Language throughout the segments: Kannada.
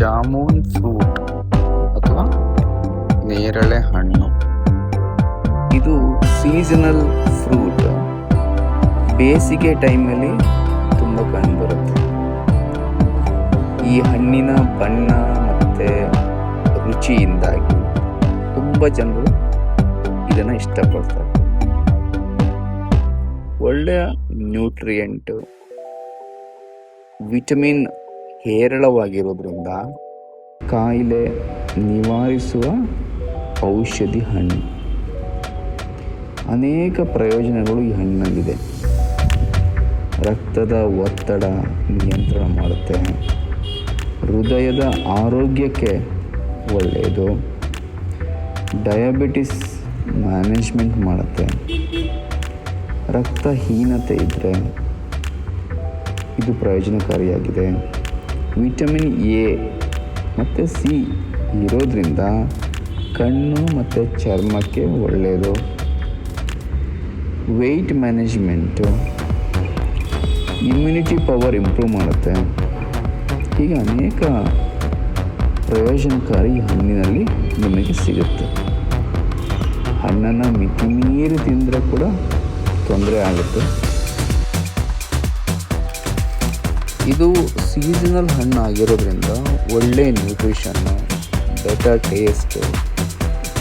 ಜಾಮೂನ್ ಫ್ರೂಟ್ ಅಥವಾ ನೇರಳೆ ಹಣ್ಣು. ಇದು ಸೀಸನಲ್ ಫ್ರೂಟ್. ಬೇಸಿಗೆ ಟೈಮಲ್ಲಿ ತುಂಬ ಕಂಡುಬರುತ್ತೆ. ಈ ಹಣ್ಣಿನ ಬಣ್ಣ ಮತ್ತು ರುಚಿಯಿಂದಾಗಿ ತುಂಬ ಜನರು ಇದನ್ನು ಇಷ್ಟಪಡ್ತಾರೆ. ಒಳ್ಳೆಯ ನ್ಯೂಟ್ರಿಯೆಂಟ್, ವಿಟಮಿನ್ ಹೇರಳವಾಗಿರೋದ್ರಿಂದ ಕಾಯಿಲೆ ನಿವಾರಿಸುವ ಔಷಧಿ ಹಣ್ಣು. ಅನೇಕ ಪ್ರಯೋಜನಗಳು ಈ ಹಣ್ಣಿನಲ್ಲಿದೆ. ರಕ್ತದ ಒತ್ತಡ ನಿಯಂತ್ರಣ ಮಾಡುತ್ತೆ, ಹೃದಯದ ಆರೋಗ್ಯಕ್ಕೆ ಒಳ್ಳೆಯದು, ಡಯಾಬಿಟಿಸ್ ಮ್ಯಾನೇಜ್ಮೆಂಟ್ ಮಾಡುತ್ತೆ, ರಕ್ತಹೀನತೆ ಇದ್ದರೆ ಇದು ಪ್ರಯೋಜನಕಾರಿಯಾಗಿದೆ. ವಿಟಮಿನ್ ಎ ಮತ್ತು ಸಿ ಇರೋದ್ರಿಂದ ಕಣ್ಣು ಮತ್ತು ಚರ್ಮಕ್ಕೆ ಒಳ್ಳೆಯದು. Weight management, immunity power improve ಮಾಡುತ್ತೆ. ಹೀಗೆ ಅನೇಕ ಪ್ರಯೋಜನಕಾರಿ ಹಣ್ಣಿನಲ್ಲಿ ನಿಮಗೆ ಸಿಗುತ್ತೆ. ಹಣ್ಣನ್ನು ಮಿತಿಮೀರಿ ತಿಂದರೆ ಕೂಡ ತೊಂದರೆ ಆಗುತ್ತೆ. ಇದು ಸೀಸನಲ್ ಹಣ್ಣು ಆಗಿರೋದ್ರಿಂದ ಒಳ್ಳೆಯ ನ್ಯೂಟ್ರಿಷನ್ನು, ಬೆಟರ್ ಟೇಸ್ಟು,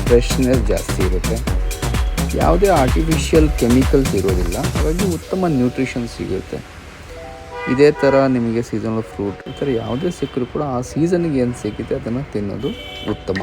ಫ್ರೆಶ್ನೆಸ್ ಜಾಸ್ತಿ ಇರುತ್ತೆ. ಯಾವುದೇ ಆರ್ಟಿಫಿಷಿಯಲ್ ಕೆಮಿಕಲ್ಸ್ ಇರೋದಿಲ್ಲ. ಹಾಗಾಗಿ ಉತ್ತಮ ನ್ಯೂಟ್ರಿಷನ್ ಸಿಗುತ್ತೆ. ಇದೇ ಥರ ನಿಮಗೆ ಸೀಸನಲ್ ಫ್ರೂಟ್ ಈ ಥರ ಯಾವುದೇ ಸಿಕ್ಕರೂ ಕೂಡ ಆ ಸೀಸನ್ಗೆ ಏನು ಸಿಗುತ್ತೆ ಅದನ್ನು ತಿನ್ನೋದು ಉತ್ತಮ.